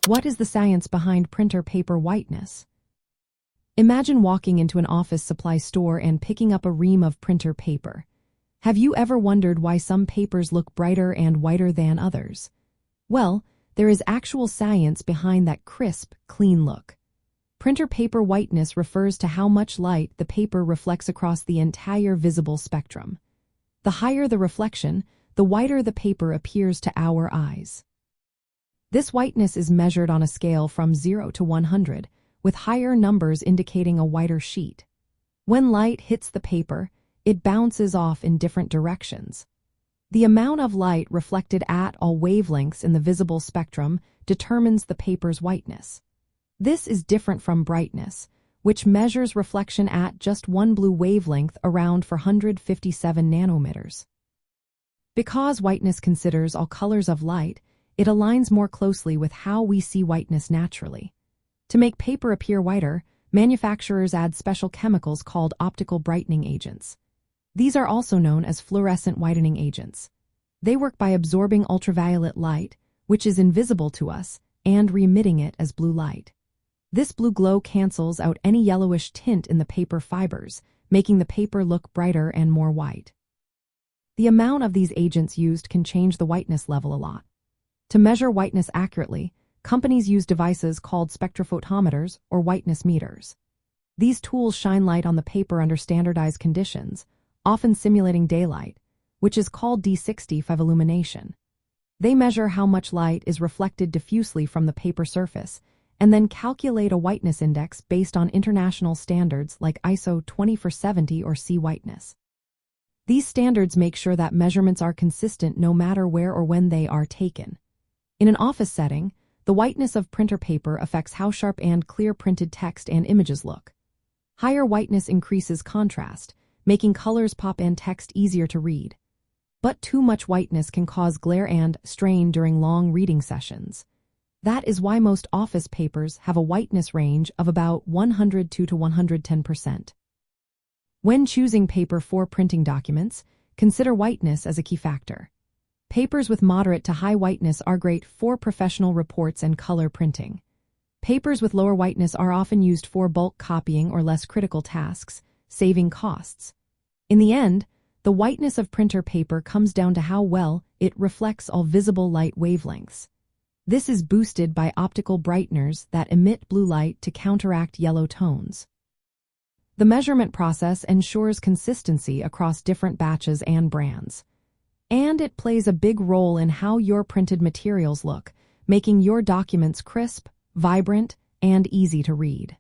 What is the science behind printer paper whiteness? Imagine walking into an office supply store and picking up a ream of printer paper. Have you ever wondered why some papers look brighter and whiter than others? Well, there is actual science behind that crisp, clean look. Printer paper whiteness refers to how much light the paper reflects across the entire visible spectrum. The higher the reflection, the whiter the paper appears to our eyes. This whiteness is measured on a scale from 0 to 100, with higher numbers indicating a whiter sheet. When light hits the paper, it bounces off in different directions. The amount of light reflected at all wavelengths in the visible spectrum determines the paper's whiteness. This is different from brightness, which measures reflection at just one blue wavelength around 457 nanometers. Because whiteness considers all colors of light, it aligns more closely with how we see whiteness naturally. To make paper appear whiter, manufacturers add special chemicals called optical brightening agents. These are also known as fluorescent whitening agents. They work by absorbing ultraviolet light, which is invisible to us, and re-emitting it as blue light. This blue glow cancels out any yellowish tint in the paper fibers, making the paper look brighter and more white. The amount of these agents used can change the whiteness level a lot. To measure whiteness accurately, companies use devices called spectrophotometers or whiteness meters. These tools shine light on the paper under standardized conditions, often simulating daylight, which is called D65 illumination. They measure how much light is reflected diffusely from the paper surface, and then calculate a whiteness index based on international standards like ISO 2470 or C whiteness. These standards make sure that measurements are consistent no matter where or when they are taken. In an office setting, the whiteness of printer paper affects how sharp and clear printed text and images look. Higher whiteness increases contrast, making colors pop and text easier to read. But too much whiteness can cause glare and strain during long reading sessions. That is why most office papers have a whiteness range of about 102 to 110%. When choosing paper for printing documents, consider whiteness as a key factor. Papers with moderate to high whiteness are great for professional reports and color printing. Papers with lower whiteness are often used for bulk copying or less critical tasks, saving costs. In the end, the whiteness of printer paper comes down to how well it reflects all visible light wavelengths. This is boosted by optical brighteners that emit blue light to counteract yellow tones. The measurement process ensures consistency across different batches and brands. And it plays a big role in how your printed materials look, making your documents crisp, vibrant, and easy to read.